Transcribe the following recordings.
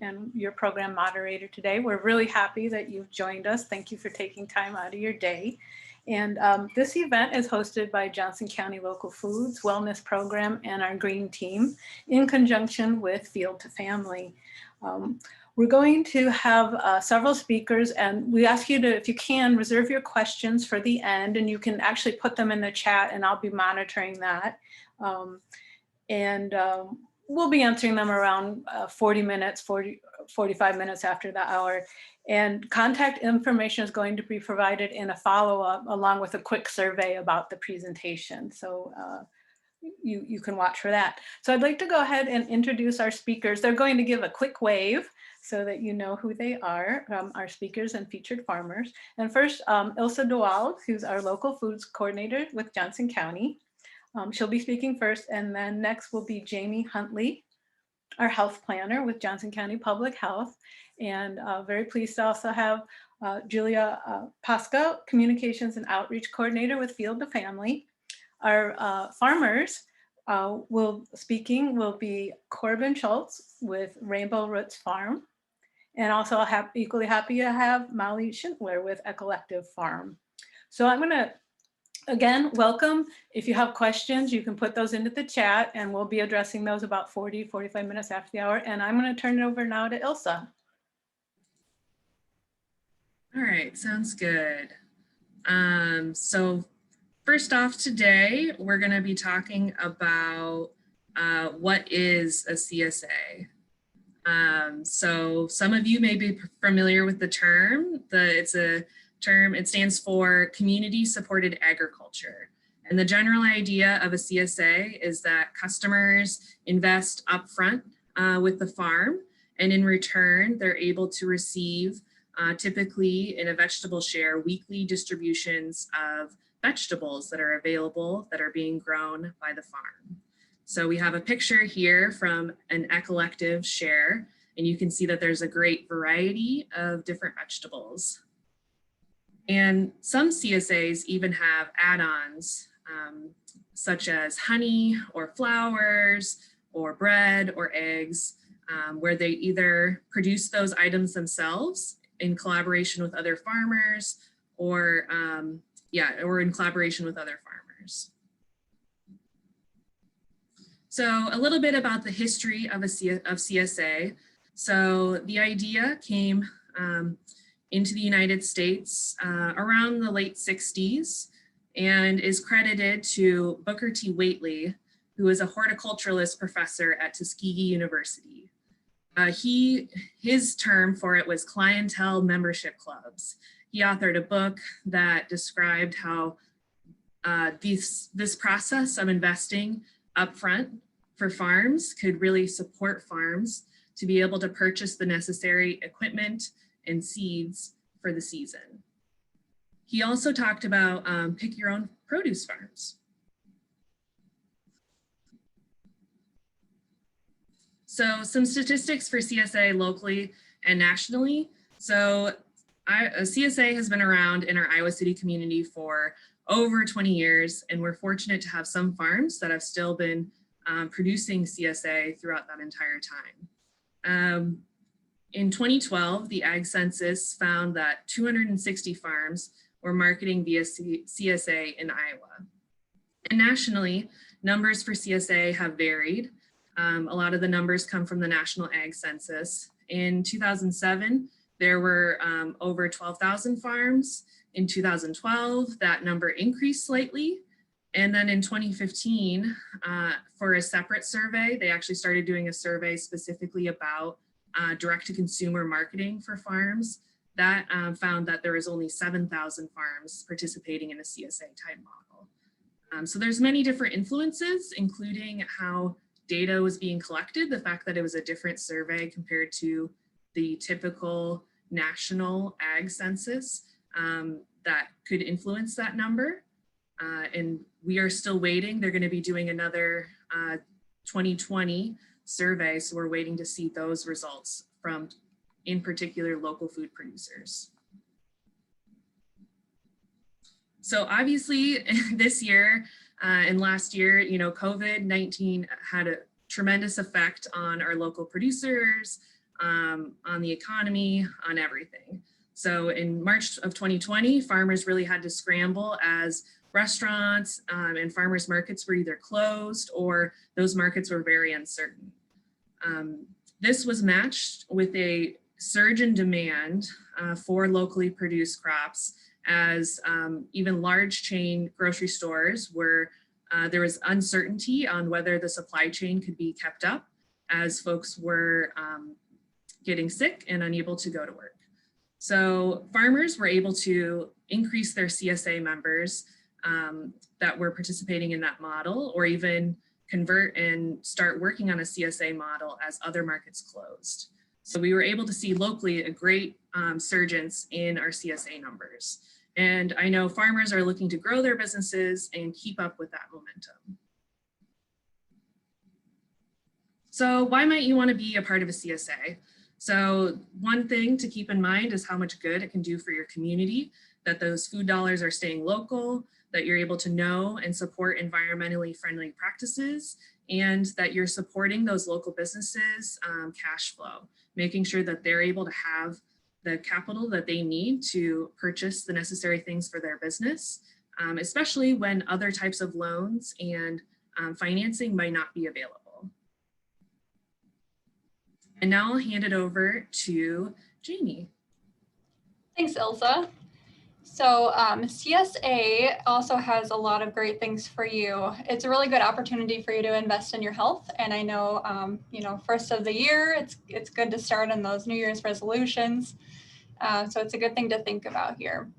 and your program moderator today. We're really happy that you've joined us. Thank you for taking time out of your day. And this event is hosted by Johnson County Local Foods Wellness Program and our Green Team in conjunction with Field to Family. We're going to have several speakers, and we ask you to, if you can, reserve your questions for the end, and you can actually put them in the chat and I'll be monitoring that. We'll be answering them around 45 minutes after the hour. And contact information is going to be provided in a follow-up along with a quick survey about the presentation. So you can watch for that. So I'd like to go ahead and introduce our speakers. They're going to give a quick wave so that you know who they are, our speakers and featured farmers. And first, Ilsa DeWald, who's our local foods coordinator with Johnson County. She'll be speaking first, and then next will be Jamie Huntley, our health planner with Johnson County Public Health. And very pleased to also have Julia Pasca, communications and outreach coordinator with Field to Family. Our farmers will be Corbin Schultz with Rainbow Roots Farm. And also equally happy to have Molly Schindler with Ecollective Farm. So I'm gonna, again, welcome. If you have questions, you can put those into the chat and we'll be addressing those about 45 minutes after the hour. And I'm gonna turn it over now to Ilsa. All right, sounds good. So first off today, we're gonna be talking about what is a CSA. So some of you may be familiar with the term. It's a term, it stands for Community Supported Agriculture. And the general idea of a CSA is that customers invest upfront with the farm, and in return, they're able to receive typically in a vegetable share, weekly distributions of vegetables that are available that are being grown by the farm. So we have a picture here from an Ecollective share, and you can see that there's a great variety of different vegetables. And some CSAs even have add-ons such as honey or flowers or bread or eggs, where they either produce those items themselves in collaboration with other farmers or in collaboration with other farmers. So a little bit about the history of CSA. So the idea came into the United States around the late 60s and is credited to Booker T. Whately, who is a horticulturalist professor at Tuskegee University. His term for it was clientele membership clubs. He authored a book that described how this process of investing upfront for farms could really support farms to be able to purchase the necessary equipment and seeds for the season. He also talked about pick your own produce farms. So some statistics for CSA locally and nationally. So a CSA has been around in our Iowa City community for over 20 years, and we're fortunate to have some farms that have still been producing CSA throughout that entire time. In 2012, the Ag Census found that 260 farms were marketing via CSA in Iowa. And nationally, numbers for CSA have varied. A lot of the numbers come from the National Ag Census. In 2007, there were over 12,000 farms. In 2012, that number increased slightly. And then in 2015, for a separate survey, they actually started doing a survey specifically about direct-to-consumer marketing for farms. That found that there was only 7,000 farms participating in a CSA type model. So there's many different influences, including how data was being collected, the fact that it was a different survey compared to the typical national ag census that could influence that number. And we are still waiting. They're going to be doing another 2020 survey, so we're waiting to see those results from, in particular, local food producers. So obviously this year and last year, COVID-19 had a tremendous effect on our local producers, on the economy, on everything. So in March of 2020, farmers really had to scramble as restaurants and farmers markets were either closed or those markets were very uncertain. This was matched with a surge in demand for locally produced crops as even large chain grocery stores were, there was uncertainty on whether the supply chain could be kept up as folks were getting sick and unable to go to work. So farmers were able to increase their CSA members that were participating in that model, or even convert and start working on a CSA model as other markets closed. So we were able to see locally a great surgence in our CSA numbers. And I know farmers are looking to grow their businesses and keep up with that momentum. So why might you want to be a part of a CSA? So one thing to keep in mind is how much good it can do for your community, that those food dollars are staying local, that you're able to know and support environmentally friendly practices, and that you're supporting those local businesses' cash flow, making sure that they're able to have the capital that they need to purchase the necessary things for their business, especially when other types of loans and financing might not be available. And now I'll hand it over to Jamie. Thanks, Ilsa. So CSA also has a lot of great things for you. It's a really good opportunity for you to invest in your health. And I know, first of the year, it's good to start on those New Year's resolutions. So it's a good thing to think about here.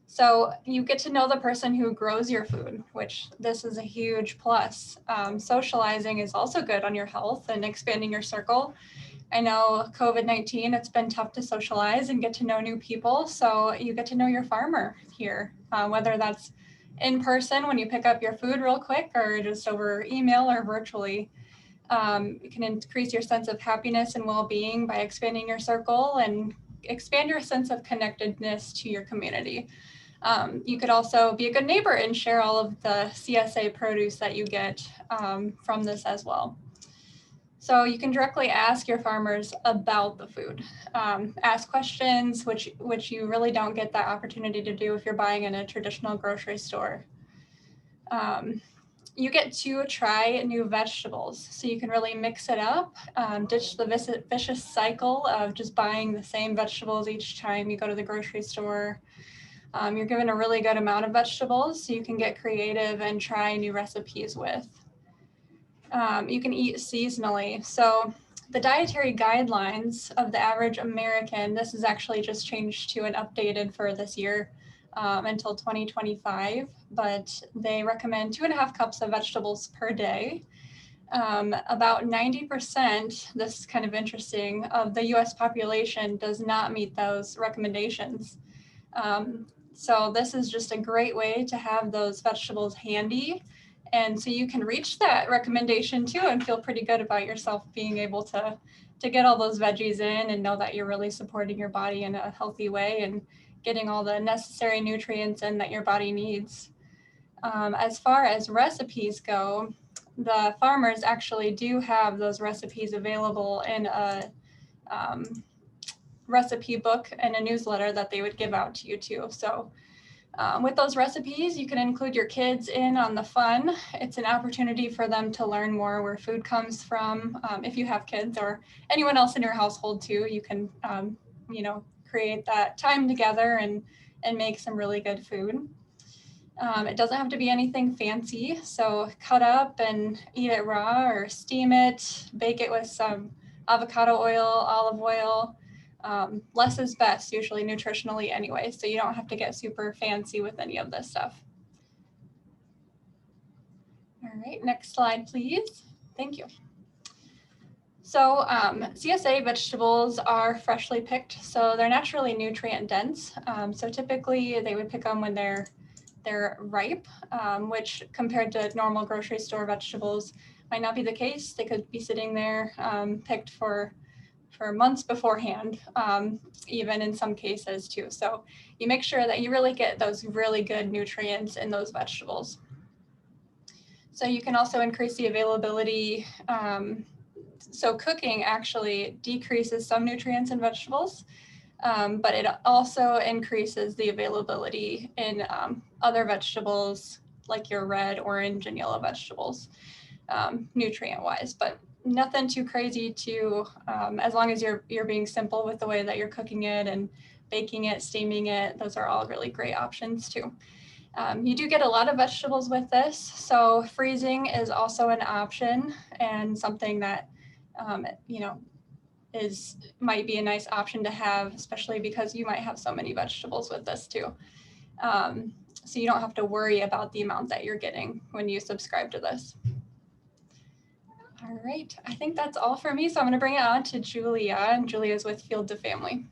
So you get to know the person who grows your food, which this is a huge plus. Socializing is also good on your health and expanding your circle. I know COVID-19, it's been tough to socialize and get to know new people. So you get to know your farmer here, whether that's in person when you pick up your food real quick or just over email or virtually. You can increase your sense of happiness and well-being by expanding your circle and expand your sense of connectedness to your community. You could also be a good neighbor and share all of the CSA produce that you get from this as well. So you can directly ask your farmers about the food. Ask questions, which you really don't get that opportunity to do if you're buying in a traditional grocery store. You get to try new vegetables, so you can really mix it up, ditch the vicious cycle of just buying the same vegetables each time you go to the grocery store. You're given a really good amount of vegetables, so you can get creative and try new recipes with. You can eat seasonally. So the Dietary Guidelines of the average American, this is actually just changed to and updated for this year until 2025, but they recommend 2.5 cups of vegetables per day. About 90%, this is kind of interesting, of the US population does not meet those recommendations. So this is just a great way to have those vegetables handy. And so you can reach that recommendation too and feel pretty good about yourself being able to get all those veggies in and know that you're really supporting your body in a healthy way and getting all the necessary nutrients in that your body needs. As far as recipes go, the farmers actually do have those recipes available in a recipe book and a newsletter that they would give out to you too. So with those recipes, you can include your kids in on the fun. It's an opportunity for them to learn more where food comes from. If you have kids or anyone else in your household too, you can, create that time together and make some really good food. It doesn't have to be anything fancy. So cut up and eat it raw or steam it, bake it with some avocado oil, olive oil. Less is best, usually nutritionally anyway, so you don't have to get super fancy with any of this stuff. All right, next slide, please. Thank you. So CSA vegetables are freshly picked, so they're naturally nutrient dense. So typically they would pick them when they're ripe, which compared to normal grocery store vegetables might not be the case. They could be sitting there picked for months beforehand, even in some cases too. So you make sure that you really get those really good nutrients in those vegetables. So you can also increase the availability So cooking actually decreases some nutrients in vegetables, but it also increases the availability in other vegetables like your red, orange, and yellow vegetables, nutrient-wise. But nothing too crazy to, as long as you're being simple with the way that you're cooking it and baking it, steaming it, those are all really great options too. You do get a lot of vegetables with this, so freezing is also an option and something that, you know, might be a nice option to have, especially because you might have so many vegetables with this too. So you don't have to worry about the amount that you're getting when you subscribe to this. All right, I think that's all for me. So I'm going to bring it on to Julia, and Julia's with Field to Family.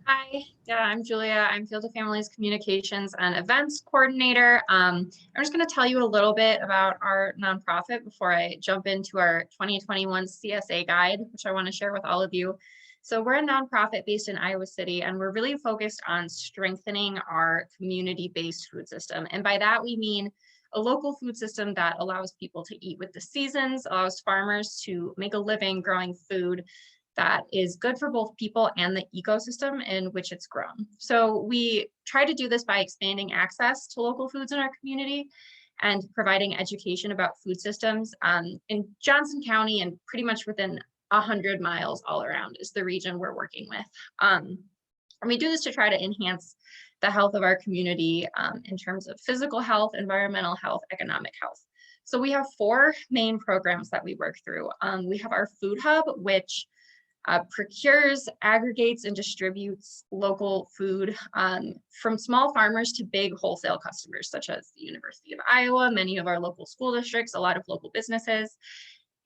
Hi, yeah, I'm Julia. I'm Field to Family's Communications and Events Coordinator. I'm just going to tell you a little bit about our nonprofit before I jump into our 2021 CSA Guide, which I want to share with all of you. So we're a nonprofit based in Iowa City, and we're really focused on strengthening our community-based food system. And by that, we mean a local food system that allows people to eat with the seasons, allows farmers to make a living growing food that is good for both people and the ecosystem in which it's grown. So we try to do this by expanding access to local foods in our community and providing education about food systems. In Johnson County and pretty much within 100 miles all around is the region we're working with. And we do this to try to enhance the health of our community in terms of physical health, environmental health, economic health. So we have 4 main programs that we work through. We have our food hub, which procures, aggregates, and distributes local food from small farmers to big wholesale customers, such as the University of Iowa, many of our local school districts, a lot of local businesses.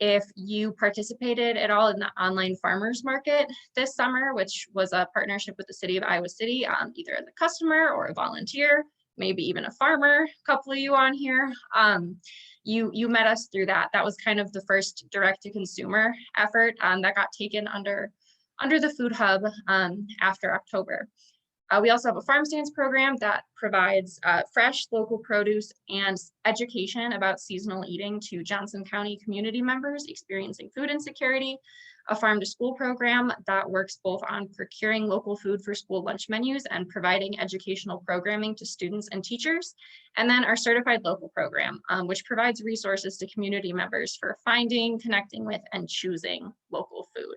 If you participated at all in the online farmers market this summer, which was a partnership with the city of Iowa City, either as a customer or a volunteer, maybe even a farmer, a couple of you on here, you met us through that. That was kind of the first direct to consumer effort that got taken under the food hub after October. We also have a farm stands program that provides fresh local produce and education about seasonal eating to Johnson County community members experiencing food insecurity, a farm to school program that works both on procuring local food for school lunch menus and providing educational programming to students and teachers, and then our certified local program, which provides resources to community members for finding, connecting with, and choosing local food.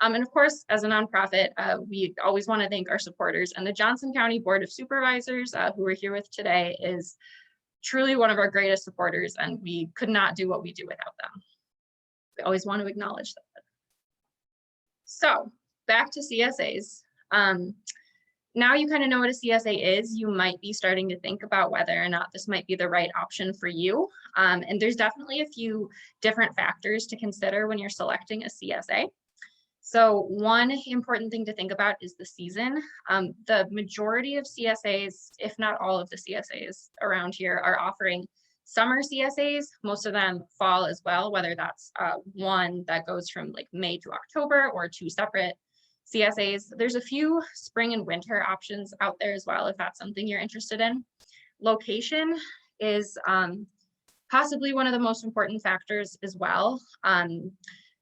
And of course, as a nonprofit, we always want to thank our supporters, and the Johnson County Board of Supervisors, who we're here with today, is truly one of our greatest supporters, and we could not do what we do without them. We always want to acknowledge that. So back to CSAs. Now you kind of know what a CSA is. You might be starting to think about whether or not this might be the right option for you. And there's definitely a few different factors to consider when you're selecting a CSA. So one important thing to think about is the season. The majority of CSAs, if not all of the CSAs around here, are offering summer CSAs, most of them fall as well, whether that's one that goes from like May to October or 2 separate CSAs. There's a few spring and winter options out there as well, if that's something you're interested in. Location is possibly one of the most important factors as well.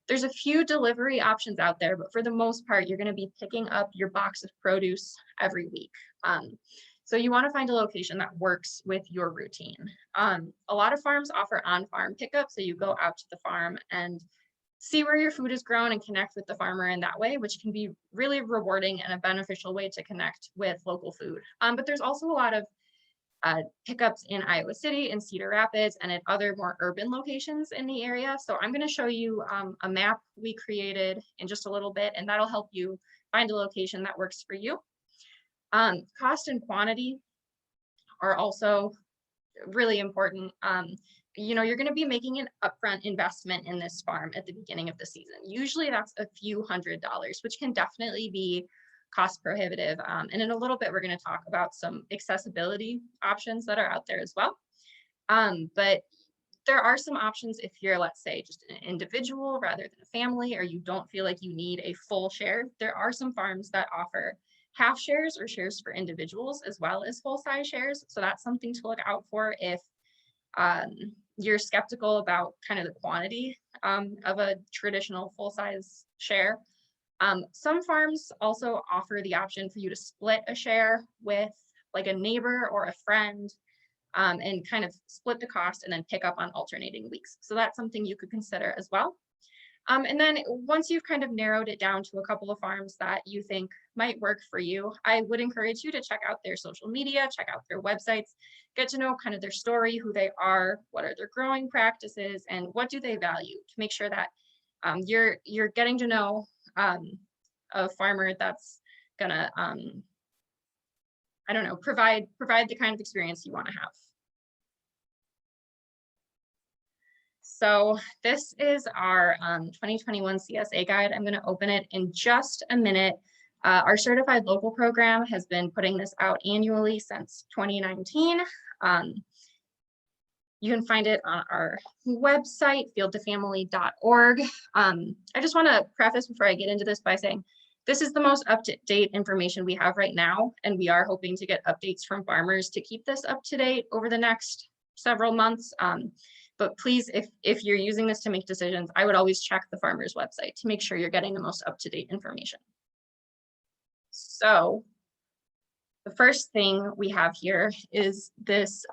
There's a few delivery options out there, but for the most part, you're going to be picking up your box of produce every week. So you want to find a location that works with your routine. A lot of farms offer on-farm pickup, so you go out to the farm and see where your food is grown and connect with the farmer in that way, which can be really rewarding and a beneficial way to connect with local food. But there's also a lot of pickups in Iowa City and Cedar Rapids and at other more urban locations in the area. So I'm going to show you a map we created in just a little bit, and that'll help you find a location that works for you. Cost and quantity are also really important. You know, you're going to be making an upfront investment in this farm at the beginning of the season. Usually that's a few $100s, which can definitely be cost prohibitive. And in a little bit, we're going to talk about some accessibility options that are out there as well. But there are some options if you're, let's say, just an individual rather than a family, or you don't feel like you need a full share. There are some farms that offer half shares or shares for individuals as well as full size shares. So that's something to look out for if you're skeptical about kind of the quantity of a traditional full-size share. Some farms also offer the option for you to split a share with like a neighbor or a friend, and kind of split the cost and then pick up on alternating weeks. So that's something you could consider as well. And then once you've kind of narrowed it down to a couple of farms that you think might work for you, I would encourage you to check out their social media, check out their websites, get to know kind of their story, who they are, what are their growing practices, and what do they value, to make sure that you're getting to know a farmer that's gonna, I don't know, provide the kind of experience you want to have. So this is our 2021 CSA guide. I'm going to open it in just a minute. Our certified local program has been putting this out annually since 2019. You can find it on our website, fieldtofamily.org. I just want to preface before I get into this by saying this is the most up-to-date information we have right now, and we are hoping to get updates from farmers to keep this up to date over the next several months. But please, if you're using this to make decisions, I would always check the farmer's website to make sure you're getting the most up-to-date information. So the first thing we have here is this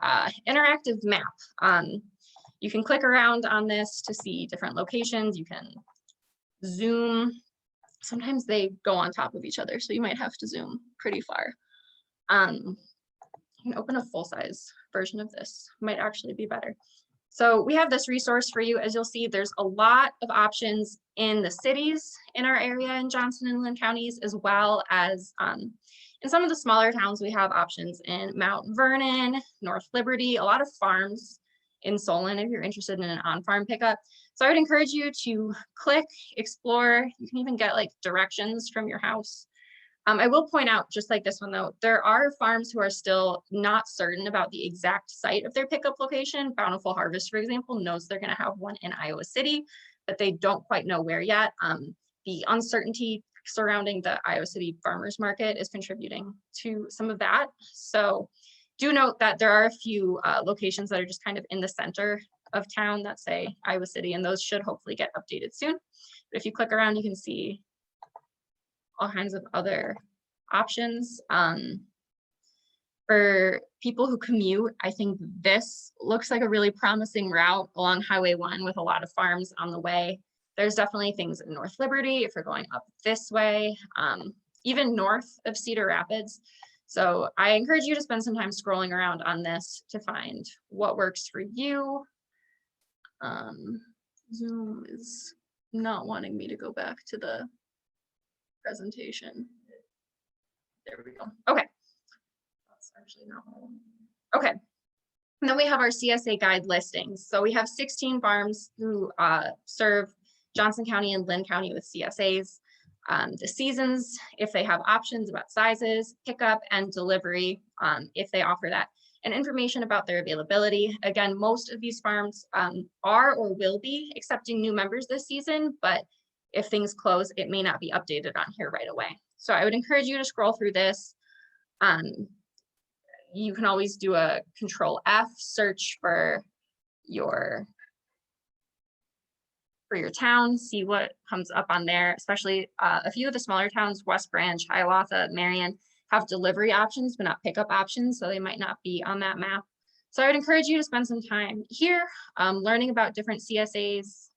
interactive map. You can click around on this to see different locations. You can zoom. Sometimes they go on top of each other, so you might have to zoom pretty far. You can open a full-size version of this. Might actually be better. So we have this resource for you. As you'll see, there's a lot of options in the cities in our area in Johnson and Lynn counties, as well as in some of the smaller towns. We have options in Mount Vernon, North Liberty, a lot of farms in Solon if you're interested in an on-farm pickup. So I would encourage you to click, explore. You can even get like directions from your house. I will point out, just like this one though, there are farms who are still not certain about the exact site of their pickup location. Bountiful Harvest, for example, knows they're going to have one in Iowa City, but they don't quite know where yet. The uncertainty surrounding the Iowa City farmers market is contributing to some of that. So do note that there are a few locations that are just kind of in the center of town that say Iowa City, and those should hopefully get updated soon. But if you click around, you can see all kinds of other options. For people who commute, I think this looks like a really promising route along Highway 1 with a lot of farms on the way. There's definitely things in North Liberty if you're going up this way, even north of Cedar Rapids. So I encourage you to spend some time scrolling around on this to find what works for you. Zoom is not wanting me to go back to the presentation. There we go. Okay. That's actually not what I want. Okay. And then we have our CSA Guide Listings. So we have 16 farms who serve Johnson County and Lynn County with CSAs. The seasons, if they have options about sizes, pickup and delivery, if they offer that, and information about their availability. Again, most of these farms are or will be accepting new members this season, but if things close, it may not be updated on here right away. So I would encourage you to scroll through this. You can always do a Control F search for your town, see what comes up on there, especially a few of the smaller towns, West Branch, Hiawatha, Marion, have delivery options, but not pickup options, so they might not be on that map. So I would encourage you to spend some time here learning about different CSAs,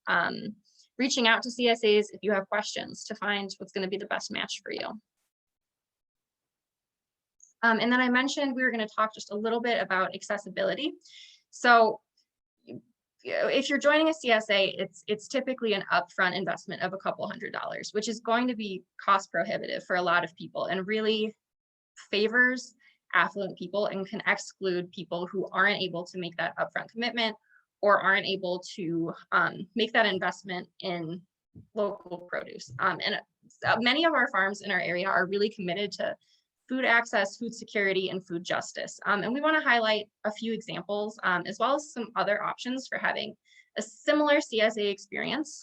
reaching out to CSAs if you have questions to find what's going to be the best match for you. And then I mentioned we were going to talk just a little bit about accessibility. So if you're joining a CSA, it's typically an upfront investment of a couple $100s, which is going to be cost prohibitive for a lot of people and really favors affluent people and can exclude people who aren't able to make that upfront commitment or aren't able to make that investment in local produce. And many of our farms in our area are really committed to food access, food security, and food justice. And we want to highlight a few examples, as well as some other options for having a similar CSA experience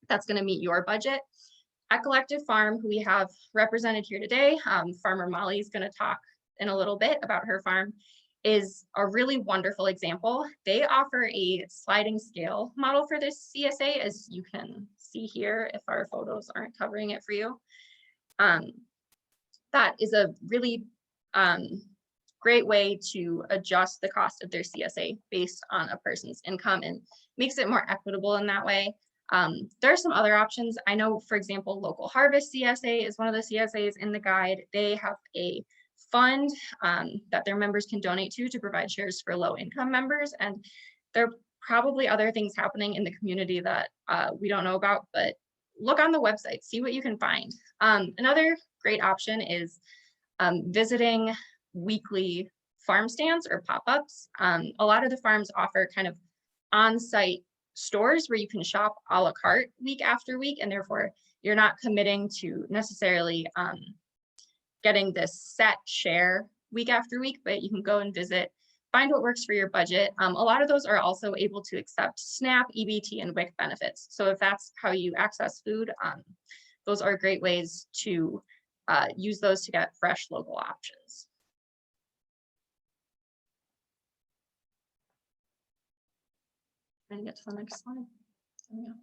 that's going to meet your budget. At Collective Farm, who we have represented here today, Farmer Molly is going to talk in a little bit about her farm. is a really wonderful example. They offer a sliding scale model for this CSA, as you can see here if our photos aren't covering it for you. That is a really great way to adjust the cost of their CSA based on a person's income and makes it more equitable in that way. There are some other options. I know, for example, Local Harvest CSA is one of the CSAs in the guide. They have a fund that their members can donate to provide shares for low income members. And there are probably other things happening in the community that we don't know about, but look on the website, see what you can find. Another great option is visiting weekly farm stands or pop-ups. A lot of the farms offer kind of on-site stores where you can shop a la carte week after week, and therefore you're not committing to necessarily getting this set share week after week, but you can go and visit, find what works for your budget. A lot of those are also able to accept SNAP, EBT, and WIC benefits. So if that's how you access food, those are great ways to use those to get fresh local options. Trying to get to the next slide. There we go.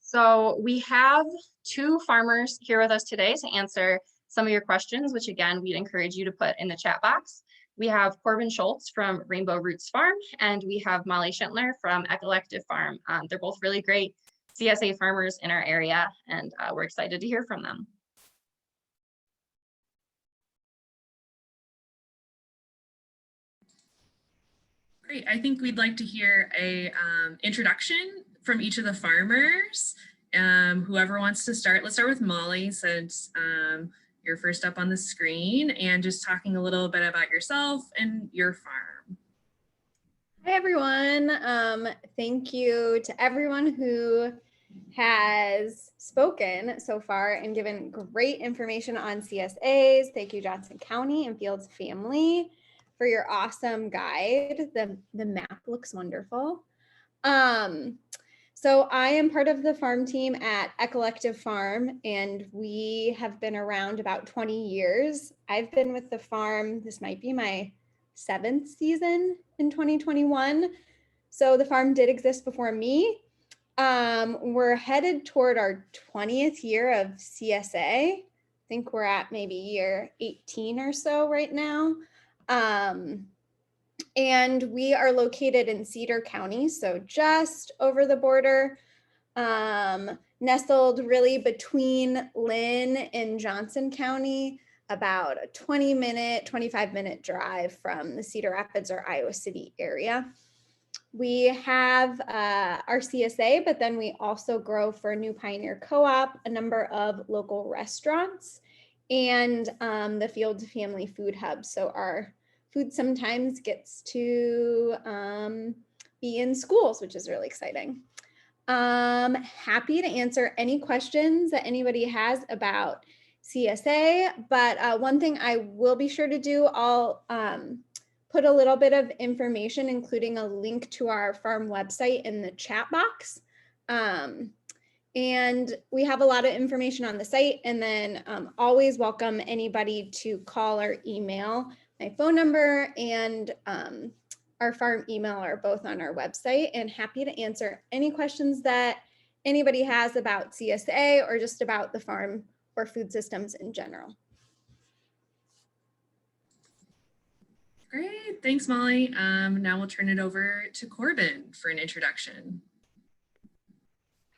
So we have two farmers here with us today to answer some of your questions, which again, we'd encourage you to put in the chat box. We have Corbin Schultz from Rainbow Roots Farm, and we have Molly Schindler from Eggplant Farm. They're both really great CSA farmers in our area, and we're excited to hear from them. Great. I think we'd like to hear a introduction from each of the farmers. Whoever wants to start, let's start with Molly, since you're first up on the screen, and just talking a little bit about yourself and your farm. Hi, everyone. Thank you to everyone who has spoken so far and given great information on CSAs. Thank you, Johnson County and Fields Family, for your awesome guide. The map looks wonderful. So I am part of the farm team at Eggplant Farm, and we have been around about 20 years. I've been with the farm, this might be my 7th season in 2021. So the farm did exist before me. We're headed toward our 20th year of CSA. I think we're at maybe year 18 or so right now. And we are located in Cedar County, so just over the border, nestled really between Lynn and Johnson County, about a 25-minute drive from the Cedar Rapids or Iowa City area. We have our CSA, but then we also grow for New Pioneer Co-op, a number of local restaurants, and the Fields Family Food Hub. So our food sometimes gets to be in schools, which is really exciting. Happy to answer any questions that anybody has about CSA, but one thing I will be sure to do, I'll put a little bit of information, including a link to our farm website in the chat box. And we have a lot of information on the site, and then always welcome anybody to call or email. My phone number and our farm email are both on our website, and happy to answer any questions that anybody has about CSA or just about the farm or food systems in general. Great, thanks, Molly. Now we'll turn it over to Corbin for an introduction.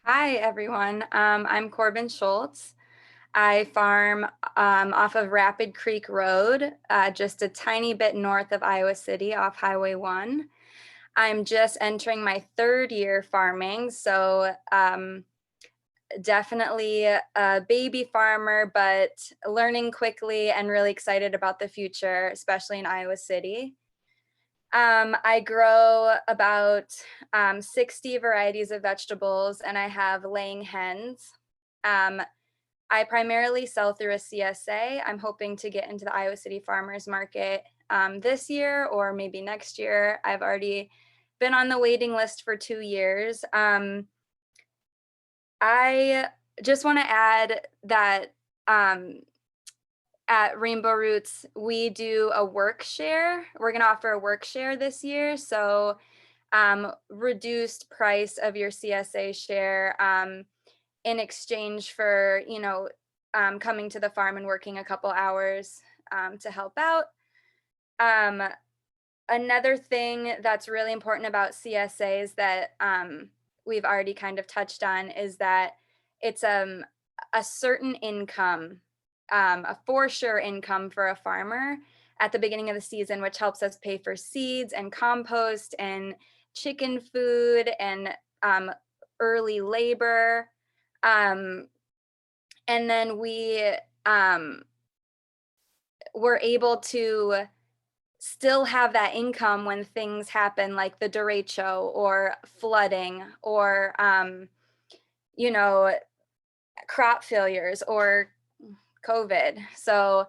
Hi, everyone. I'm Corbin Schultz. I farm off of Rapid Creek Road, just a tiny bit north of Iowa City off Highway 1. I'm just entering my 3rd year farming, so definitely a baby farmer, but learning quickly and really excited about the future, especially in Iowa City. I grow about 60 varieties of vegetables, and I have laying hens. I primarily sell through a CSA. I'm hoping to get into the Iowa City Farmers Market this year or maybe next year. I've already been on the waiting list for 2 years. I just want to add that at Rainbow Roots, we do a work share. We're going to offer a work share this year. So reduced price of your CSA share in exchange for, coming to the farm and working a couple hours to help out. Another thing that's really important about CSAs that we've already kind of touched on is that it's a certain income, a for sure income for a farmer at the beginning of the season, which helps us pay for seeds and compost and chicken food and early labor. And then we're able to still have that income when things happen like the derecho or flooding or, crop failures or COVID. So,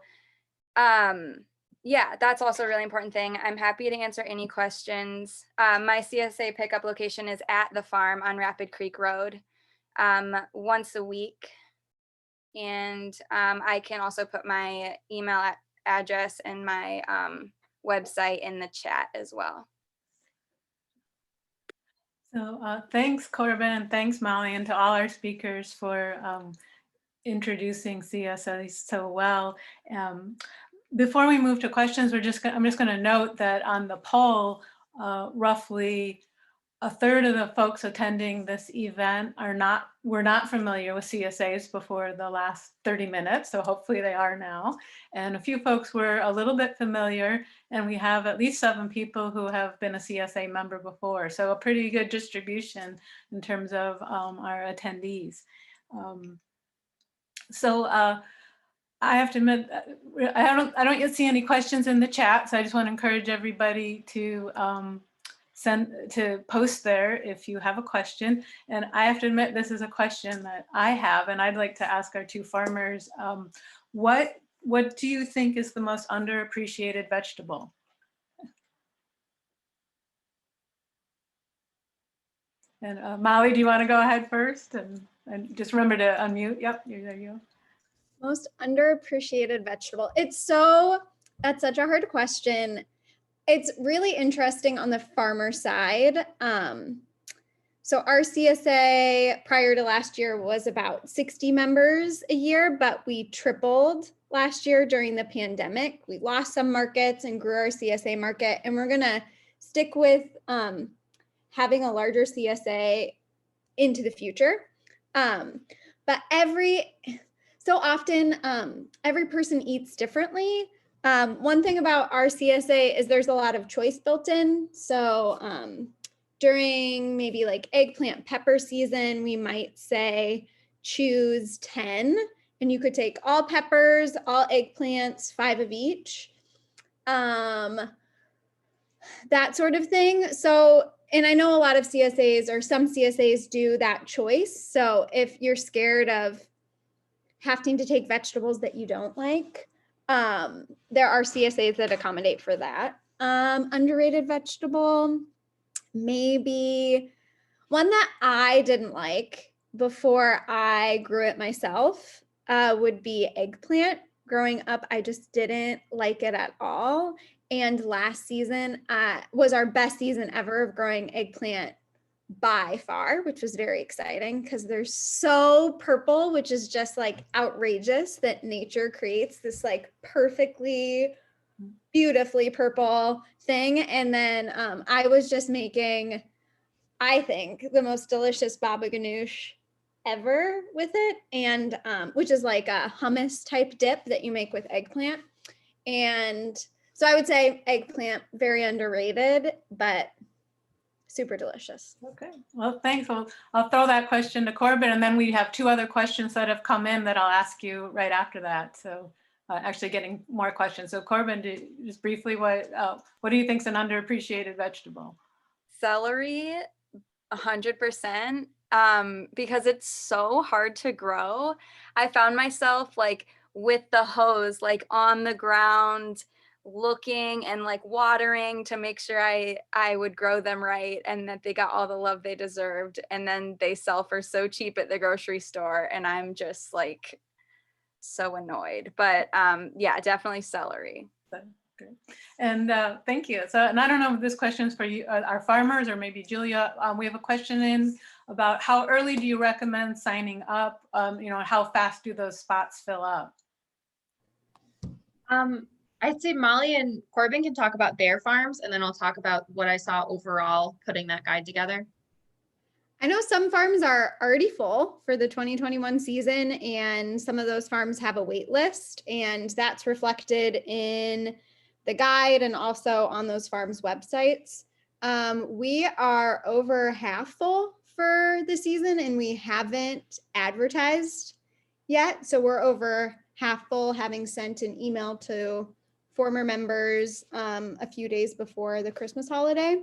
yeah, that's also a really important thing. I'm happy to answer any questions. My CSA pickup location is at the farm on Rapid Creek Road once a week. And I can also put my email address and my website in the chat as well. So thanks, Corbin, and thanks, Molly, and to all our speakers for introducing CSA so well. Before we move to questions, I'm just going to note that on the poll, roughly a third of the folks attending this event were not familiar with CSAs before the last 30 minutes. So hopefully they are now. And a few folks were a little bit familiar, and we have at least 7 people who have been a CSA member before. So a pretty good distribution in terms of our attendees. I have to admit, I don't yet see any questions in the chat. So I just want to encourage everybody to post there if you have a question. And I have to admit, this is a question that I have, and I'd like to ask our 2 farmers, what do you think is the most underappreciated vegetable? And Molly, do you want to go ahead first? And just remember to unmute. Yep, there you go. Most underappreciated vegetable. That's such a hard question. It's really interesting on the farmer side. So our CSA prior to last year was about 60 members a year, but we tripled last year during the pandemic. We lost some markets and grew our CSA market, and we're gonna stick with having a larger CSA into the future. But so often every person eats differently. One thing about our CSA is there's a lot of choice built in. So during maybe like eggplant pepper season, we might say choose 10, and you could take all peppers, all eggplants, 5 of each, that sort of thing. So, and I know a lot of CSAs or some CSAs do that choice. So if you're scared of having to take vegetables that you don't like, there are CSAs that accommodate for that. Underrated vegetable, maybe one that I didn't like before I grew it myself would be eggplant. Growing up, I just didn't like it at all. And last season was our best season ever of growing eggplant by far, which was very exciting because they're so purple, which is just like outrageous that nature creates this like perfectly, beautifully purple thing. And then I was just making, I think, the most delicious baba ganoush ever with it, and which is like a hummus type dip that you make with eggplant. And so I would say eggplant, very underrated, but super delicious. Okay, well, thanks. I'll throw that question to Corbin, and then we have 2 other questions that have come in that I'll ask you right after that. So actually getting more questions. So Corbin, just briefly, what do you think is an underappreciated vegetable? Celery, 100%, because it's so hard to grow. I found myself like with the hose, like on the ground, looking and like watering to make sure I would grow them right and that they got all the love they deserved. And then they sell for so cheap at the grocery store, and I'm just like so annoyed. But yeah, definitely celery. Great. And thank you. So, and I don't know if this question is for you, our farmers, or maybe Julia. We have a question in about how early do you recommend signing up? You know, how fast do those spots fill up? I'd say Molly and Corbin can talk about their farms, and then I'll talk about what I saw overall putting that guide together. I know some farms are already full for the 2021 season, and some of those farms have a wait list, and that's reflected in the guide and also on those farms' websites. We are over half full for the season, and we haven't advertised yet. So we're over half full, having sent an email to former members a few days before the Christmas holiday.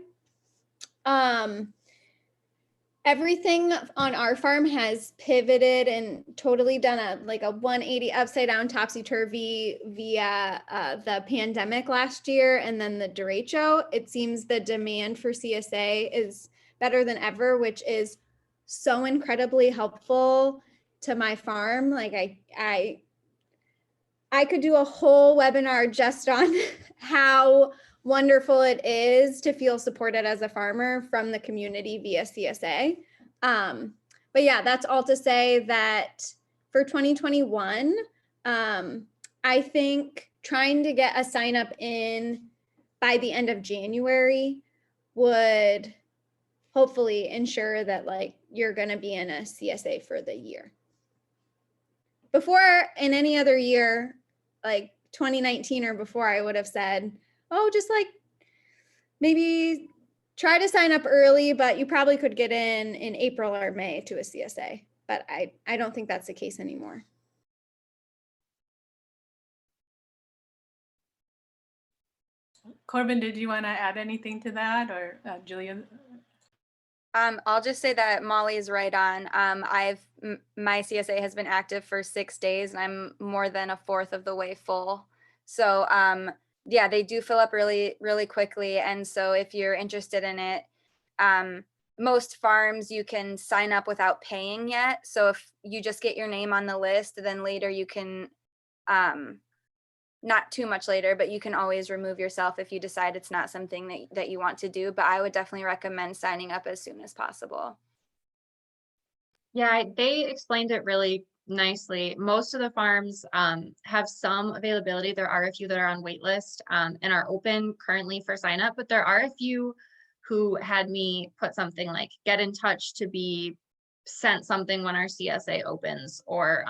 Everything on our farm has pivoted and totally done a 180 upside down topsy-turvy via the pandemic last year and then the derecho. It seems the demand for CSA is better than ever, which is so incredibly helpful to my farm. Like I could do a whole webinar just on how wonderful it is to feel supported as a farmer from the community via CSA. But yeah, that's all to say that for 2021, I think trying to get a sign up in by the end of January would hopefully ensure that you're going to be in a CSA for the year. Before, in any other year, like 2019 or before, I would have said, oh, just maybe try to sign up early, but you probably could get in April or May to a CSA. But I don't think that's the case anymore. Corbin, did you want to add anything to that, or Julia? I'll just say that Molly is right on. My CSA has been active for 6 days, and I'm more than a fourth of the way full. So yeah, they do fill up really, really quickly. And so if you're interested in it, most farms you can sign up without paying yet. So if you just get your name on the list, then later you can, not too much later, but you can always remove yourself if you decide it's not something that you want to do. But I would definitely recommend signing up as soon as possible. Yeah, they explained it really nicely. Most of the farms have some availability. There are a few that are on wait list and are open currently for sign up, but there are a few who had me put something like get in touch to be sent something when our CSA opens, or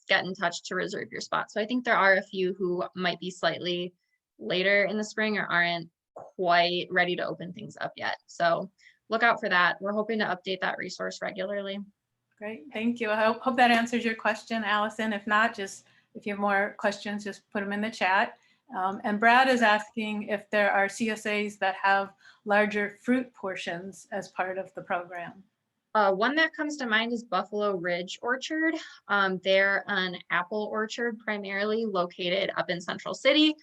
get in touch to reserve your spot. So I think there are a few who might be slightly later in the spring or aren't quite ready to open things up yet. So look out for that. We're hoping to update that resource regularly. Great, thank you. I hope that answers your question, Allison. If not, just if you have more questions, just put them in the chat. And Brad is asking if there are CSAs that have larger fruit portions as part of the program. One that comes to mind is Buffalo Ridge Orchard. They're an apple orchard primarily located up in Central City,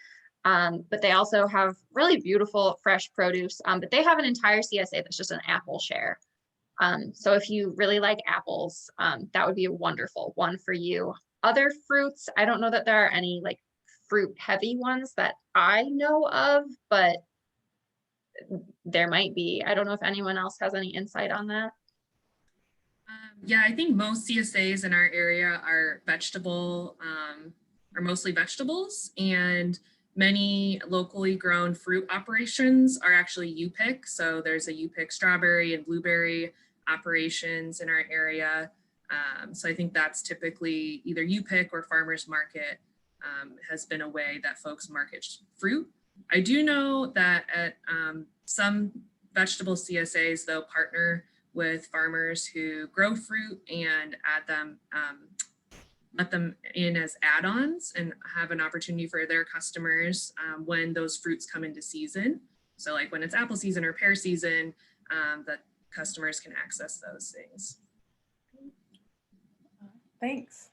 but they also have really beautiful fresh produce, but they have an entire CSA that's just an apple share. So if you really like apples, that would be a wonderful one for you. Other fruits, I don't know that there are any fruit heavy ones that I know of, but there might be. I don't know if anyone else has any insight on that. Yeah, I think most CSAs in our area are mostly vegetables, and many locally grown fruit operations are actually U-pick. So there's a U-pick strawberry and blueberry operations in our area. So I think that's typically either U-pick or farmers market has been a way that folks market fruit. I do know that at some vegetable CSAs, though, partner with farmers who grow fruit and add them, let them in as add-ons and have an opportunity for their customers when those fruits come into season. So like when it's apple season or pear season, that customers can access those things. Thanks.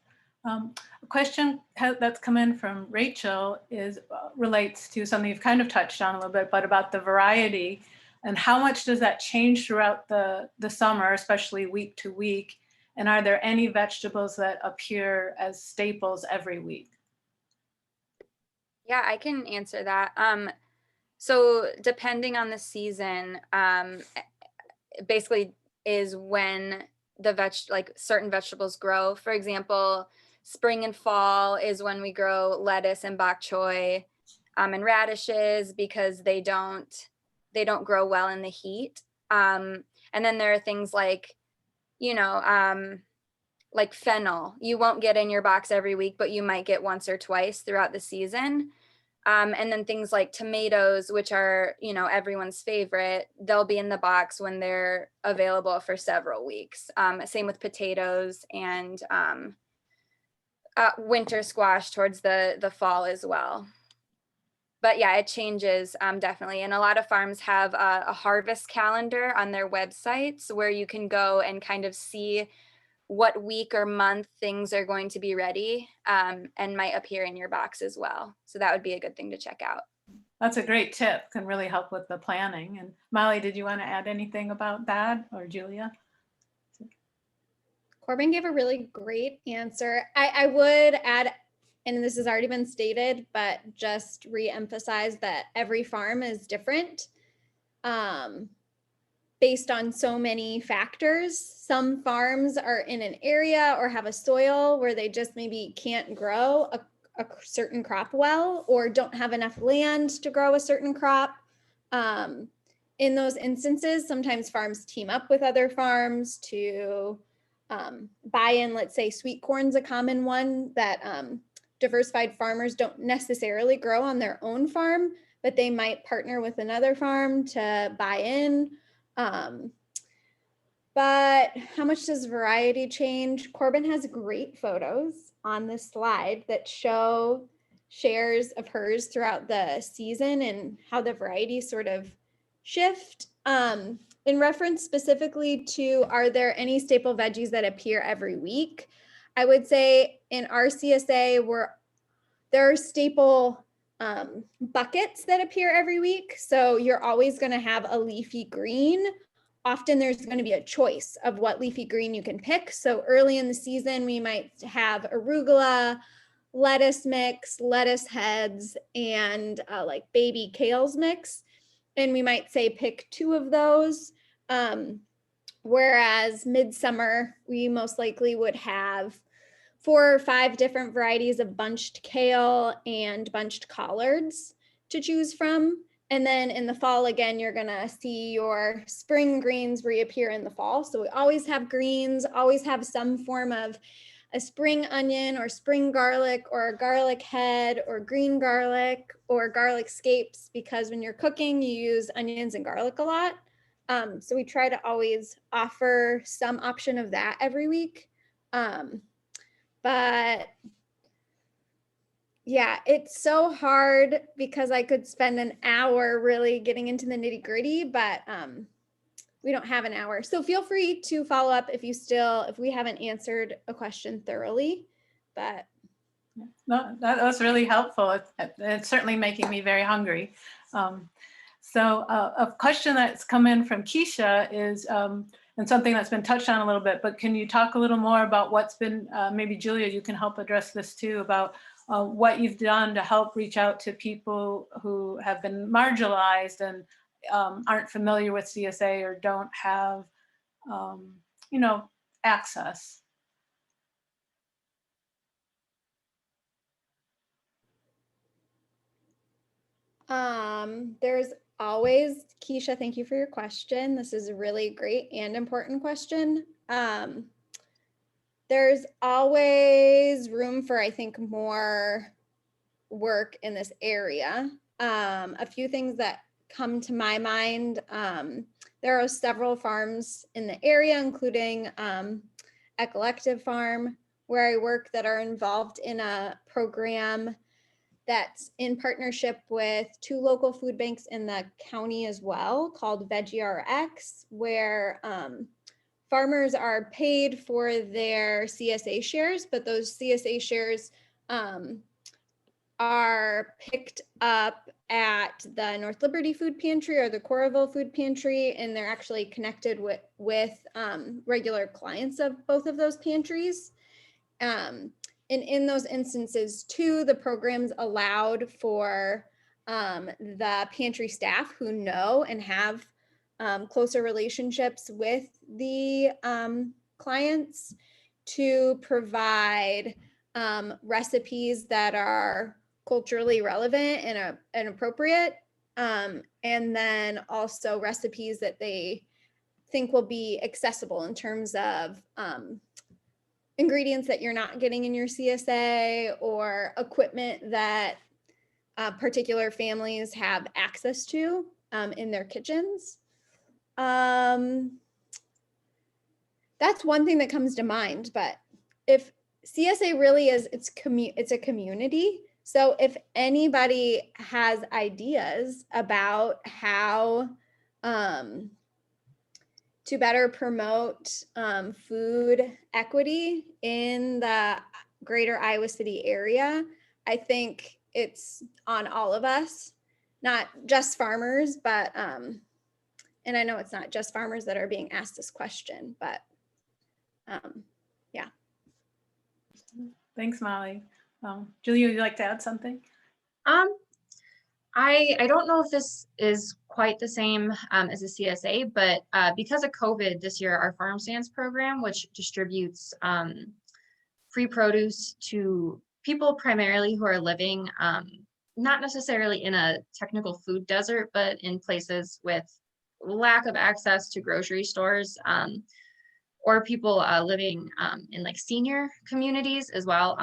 A question that's come in from Rachel relates to something you've kind of touched on a little bit, but about the variety and how much does that change throughout the summer, especially week to week? And are there any vegetables that appear as staples every week? Yeah, I can answer that. So depending on the season, basically is when the certain vegetables grow. For example, spring and fall is when we grow lettuce and bok choy, and radishes, because they don't grow well in the heat. And then there are things like, like fennel. You won't get in your box every week, but you might get once or twice throughout the season. And then things like tomatoes, which are, everyone's favorite, they'll be in the box when they're available for several weeks. Same with potatoes and winter squash towards the fall as well. But yeah, it changes definitely. And a lot of farms have a harvest calendar on their websites where you can go and kind of see what week or month things are going to be ready, and might appear in your box as well. So that would be a good thing to check out. That's a great tip, can really help with the planning. And Molly, did you want to add anything about that, or Julia? Corbin gave a really great answer. I would add, and this has already been stated, but just re-emphasize that every farm is different. Based on so many factors. Some farms are in an area or have a soil where they just maybe can't grow a certain crop well, or don't have enough land to grow a certain crop. In those instances, sometimes farms team up with other farms to buy in. Let's say sweet corn's a common one that diversified farmers don't necessarily grow on their own farm, but they might partner with another farm to buy in. But how much does variety change? Corbin has great photos on this slide that show shares of hers throughout the season and how the varieties sort of shift. In reference specifically to, are there any staple veggies that appear every week? I would say in our CSA, there are staple buckets that appear every week. So you're always going to have a leafy green. Often there's going to be a choice of what leafy green you can pick. So early in the season, we might have arugula, lettuce mix, lettuce heads, and like baby kales mix. And we might say pick 2 of those. Whereas midsummer, we most likely would have 4 or 5 different varieties of bunched kale and bunched collards to choose from. And then in the fall, again, you're gonna see your spring greens reappear in the fall. So we always have greens, always have some form of a spring onion or spring garlic or a garlic head or green garlic or garlic scapes, because when you're cooking, you use onions and garlic a lot. So we try to always offer some option of that every week. But yeah, it's so hard because I could spend an hour really getting into the nitty gritty, but we don't have an hour. So feel free to follow up if we haven't answered a question thoroughly, but. No, that was really helpful. It's certainly making me very hungry. So a question that's come in from Keisha is, and something that's been touched on a little bit, but can you talk a little more about what's been, maybe Julia, you can help address this too, about what you've done to help reach out to people who have been marginalized and aren't familiar with CSA or don't have, access. There's always, Keisha, thank you for your question. This is a really great and important question. There's always room for, I think, more work in this area. A few things that come to my mind, there are several farms in the area, including a collective farm where I work, that are involved in a program that's in partnership with 2 local food banks in the county as well, called Veggies, where farmers are paid for their CSA shares, but those CSA shares are picked up at the North Liberty Food Pantry or the Coralville Food Pantry, and they're actually connected with regular clients of both of those pantries. And in those instances too, the programs allowed for the pantry staff who know and have closer relationships with the clients to provide recipes that are culturally relevant and appropriate, and then also recipes that they think will be accessible in terms of ingredients that you're not getting in your CSA, or equipment that particular families have access to in their kitchens. That's one thing that comes to mind, but if CSA really is, it's a community. So if anybody has ideas about how to better promote food equity in the greater Iowa City area, I think it's on all of us, not just farmers, but, and I know it's not just farmers that are being asked this question, but yeah. Thanks, Molly. Julia, would you like to add something? I don't know if this is quite the same as a CSA, but because of COVID this year, our farm stands program, which distributes free produce to people primarily who are living not necessarily in a technical food desert, but in places with lack of access to grocery stores, or people living in like senior communities as well.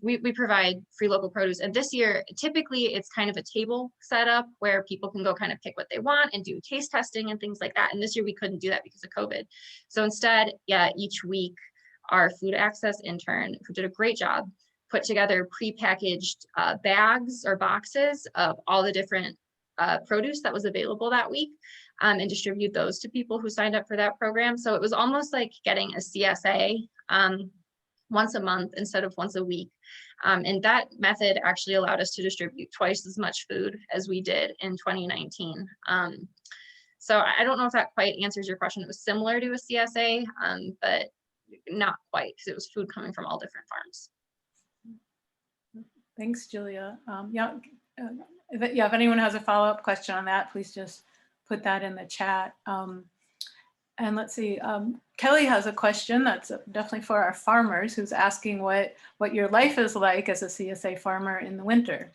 We provide free local produce. And this year, typically it's kind of a table setup where people can go kind of pick what they want and do taste testing and things like that. And this year we couldn't do that because of COVID. So instead, yeah, each week our food access intern, who did a great job, put together prepackaged bags or boxes of all the different produce that was available that week, and distribute those to people who signed up for that program. So it was almost like getting a CSA once a month instead of once a week. And that method actually allowed us to distribute twice as much food as we did in 2019. So I don't know if that quite answers your question. It was similar to a CSA, but not quite, because it was food coming from all different farms. Thanks, Julia. If anyone has a follow-up question on that, please just put that in the chat. And let's see, Kelly has a question that's definitely for our farmers, who's asking what your life is like as a CSA farmer in the winter.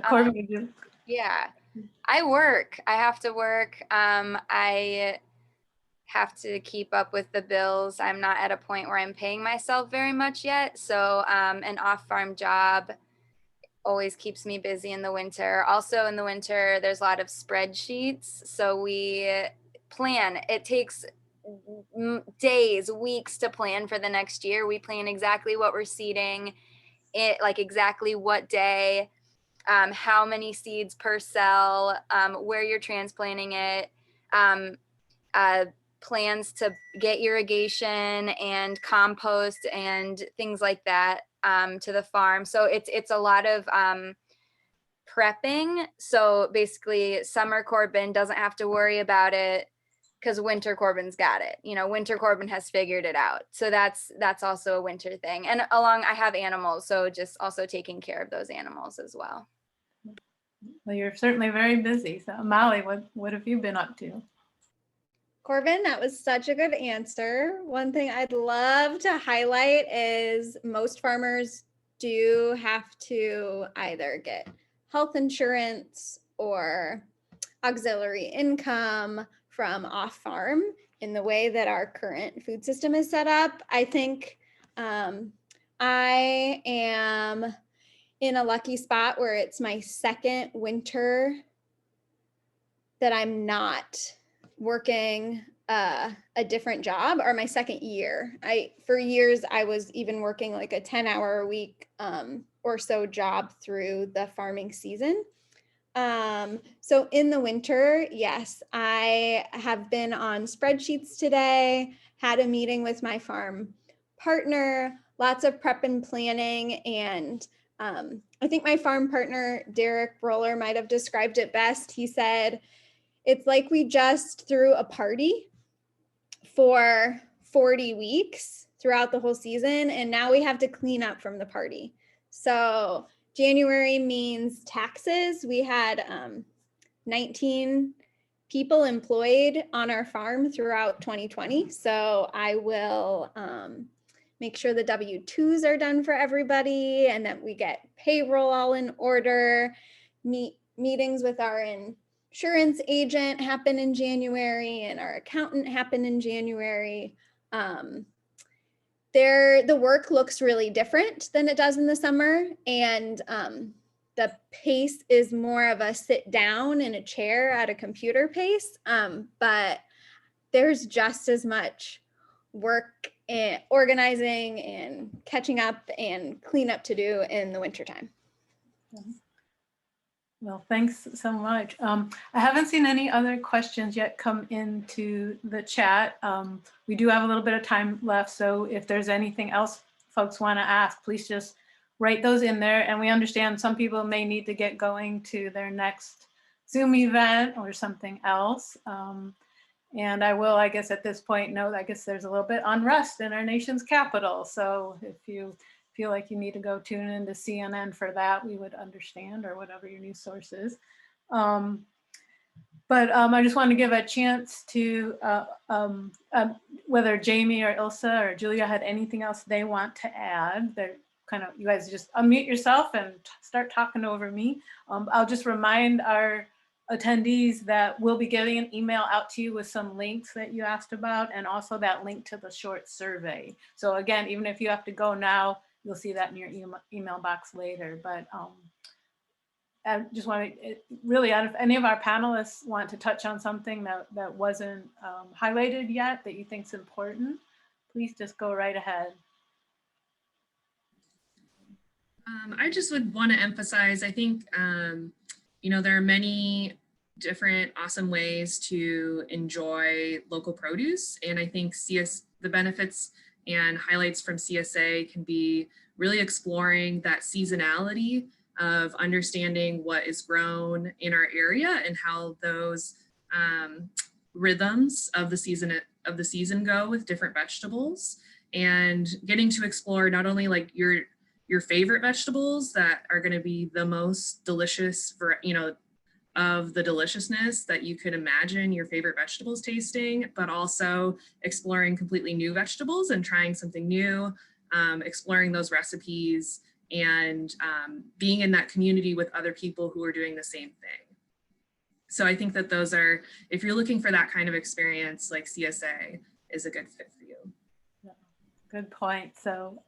Corbin, would you? Yeah, I work. I have to work. I have to keep up with the bills. I'm not at a point where I'm paying myself very much yet. So an off-farm job always keeps me busy in the winter. Also in the winter, there's a lot of spreadsheets. So we plan. It takes days, weeks to plan for the next year. We plan exactly what we're seeding, like exactly what day, how many seeds per cell, where you're transplanting it, plans to get irrigation and compost and things like that to the farm. So it's a lot of prepping. So basically summer Corbin doesn't have to worry about it because winter Corbin's got it. You know, winter Corbin has figured it out. So that's also a winter thing. And I have animals, so just also taking care of those animals as well. Well, you're certainly very busy. So Molly, what have you been up to? Corbin, that was such a good answer. One thing I'd love to highlight is most farmers do have to either get health insurance or auxiliary income from off farm in the way that our current food system is set up. I think I am in a lucky spot where it's my second winter that I'm not working a different job, or my second year. For years I was even working like a 10-hour a week or so job through the farming season. So in the winter, yes, I have been on spreadsheets today, had a meeting with my farm partner lots of prep and planning. And I think my farm partner, Derek Roller, might have described it best. He said, it's like we just threw a party for 40 weeks throughout the whole season, and now we have to clean up from the party. So January means taxes. We had 19 people employed on our farm throughout 2020. So I will make sure the W-2s are done for everybody and that we get payroll all in order. Meetings with our insurance agent happen in January and our accountant happen in January. The work looks really different than it does in the summer, and the pace is more of a sit down in a chair at a computer pace, but there's just as much work and organizing and catching up and cleanup to do in the wintertime. Well, thanks so much. I haven't seen any other questions yet come into the chat. We do have a little bit of time left, so if there's anything else folks want to ask, please just write those in there. And we understand some people may need to get going to their next Zoom event or something else. And I will, I guess at this point, note, I guess there's a little bit unrest in our nation's capital. So if you feel like you need to go tune into CNN for that, we would understand, or whatever your news source is. But I just wanted to give a chance to whether Jamie or Ilsa or Julia had anything else they want to add. They're kind of, you guys just unmute yourself and start talking over me. I'll just remind our attendees that we'll be getting an email out to you with some links that you asked about, and also that link to the short survey. So again, even if you have to go now, you'll see that in your email box later. But I just want to really, if any of our panelists want to touch on something that wasn't highlighted yet that you think is important, please just go right ahead. I just would want to emphasize, I think, you know, there are many different awesome ways to enjoy local produce. And I think the benefits and highlights from CSA can be really exploring that seasonality of understanding what is grown in our area and how those rhythms of the season go with different vegetables, and getting to explore not only like your favorite vegetables that are going to be the most delicious for, you know, of the deliciousness that you could imagine your favorite vegetables tasting, but also exploring completely new vegetables and trying something new, exploring those recipes, and being in that community with other people who are doing the same thing. So I think that those are, if you're looking for that kind of experience, like CSA is a good fit for you. Yeah, good point. So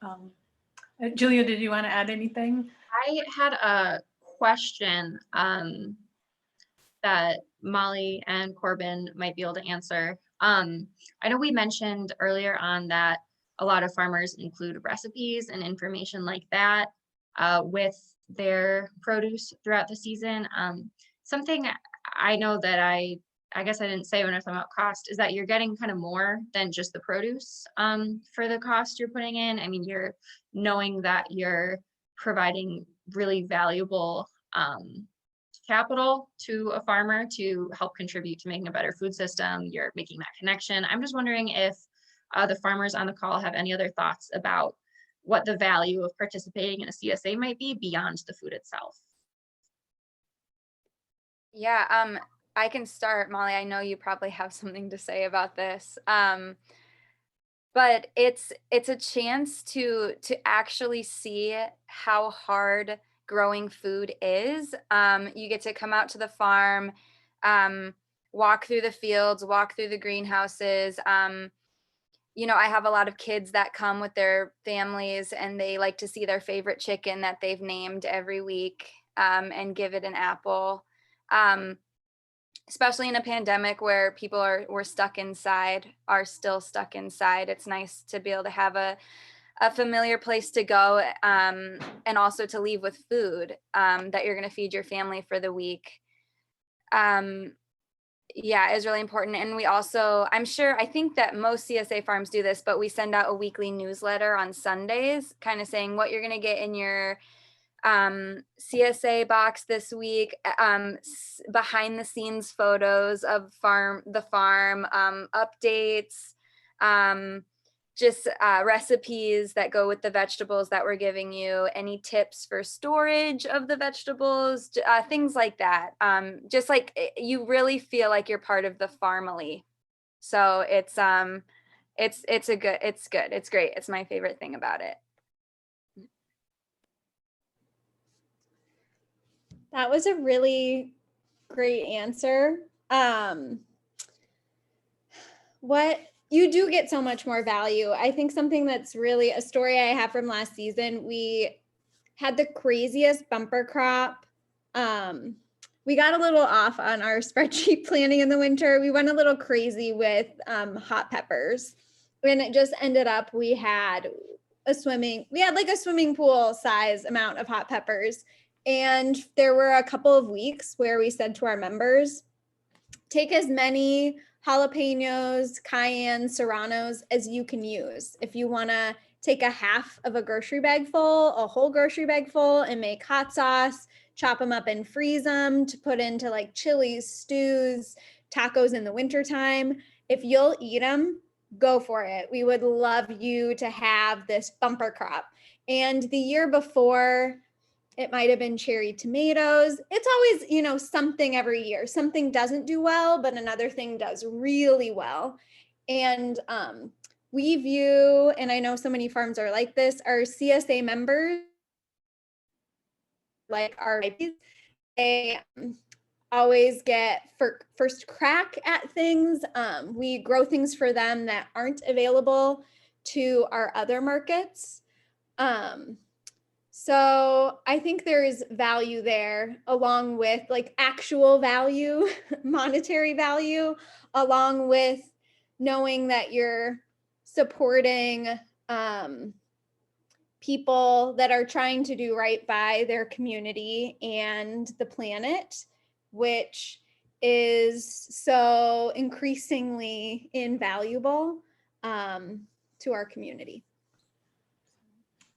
Julia, did you want to add anything? I had a question that Molly and Corbin might be able to answer. I know we mentioned earlier on that a lot of farmers include recipes and information like that with their produce throughout the season. Something I know that I guess I didn't say when I was talking about cost is that you're getting kind of more than just the produce for the cost you're putting in. I mean, you're knowing that you're providing really valuable capital to a farmer to help contribute to making a better food system. You're making that connection. I'm just wondering if the farmers on the call have any other thoughts about what the value of participating in a CSA might be beyond the food itself. Yeah, I can start, Molly. I know you probably have something to say about this. But it's a chance to actually see how hard growing food is. You get to come out to the farm, walk through the fields, walk through the greenhouses. You know, I have a lot of kids that come with their families and they like to see their favorite chicken that they've named every week and give it an apple. Especially in a pandemic where people were stuck inside, are still stuck inside. It's nice to be able to have a familiar place to go and also to leave with food that you're going to feed your family for the week. Yeah, is really important. And we also, I think that most CSA farms do this, but we send out a weekly newsletter on Sundays, kind of saying what you're going to get in your CSA box this week, behind the scenes photos of the farm, updates, just recipes that go with the vegetables that we're giving you, any tips for storage of the vegetables, things like that. Just like you really feel like you're part of the family. So it's good. It's great. It's my favorite thing about it. That was a really great answer. What you do get so much more value. I think something that's really a story I have from last season, we had the craziest bumper crop. We got a little off on our spreadsheet planning in the winter. We went a little crazy with hot peppers. And it just ended up, we had like a swimming pool size amount of hot peppers. And there were a couple of weeks where we said to our members, take as many jalapenos, cayenne, serranos as you can use. If you want to take a half of a grocery bag full, a whole grocery bag full, and make hot sauce, chop them up and freeze them to put into like chilies, stews, tacos in the wintertime. If you'll eat them, go for it. We would love you to have this bumper crop. And the year before, it might have been cherry tomatoes. It's always, something every year. Something doesn't do well, but another thing does really well. And we view, and I know so many farms are like this, our CSA members, like our VIPs, they always get first crack at things. We grow things for them that aren't available to our other markets. So I think there is value there, along with like actual value, monetary value, along with knowing that you're supporting people that are trying to do right by their community and the planet, which is so increasingly invaluable to our community.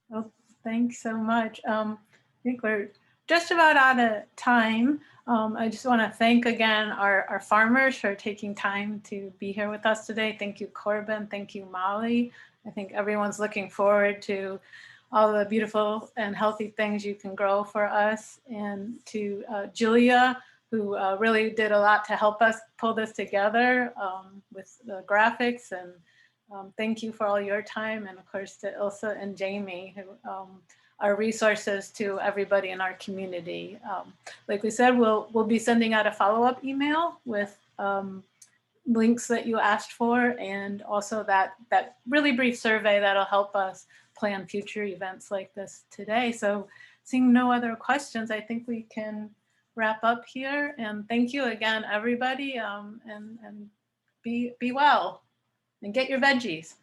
Well, thanks so much. I think we're just about out of time. I just want to thank again our farmers for taking time to be here with us today. Thank you, Corbin. Thank you, Molly. I think everyone's looking forward to all the beautiful and healthy things you can grow for us. And to Julia, who really did a lot to help us pull this together with the graphics. And thank you for all your time. And of course to Ilsa and Jamie, who are resources to everybody in our community. Like we said, we'll be sending out a follow-up email with links that you asked for, and also that really brief survey that'll help us plan future events like this today. So seeing no other questions, I think we can wrap up here. And thank you again, everybody, and be well and get your veggies.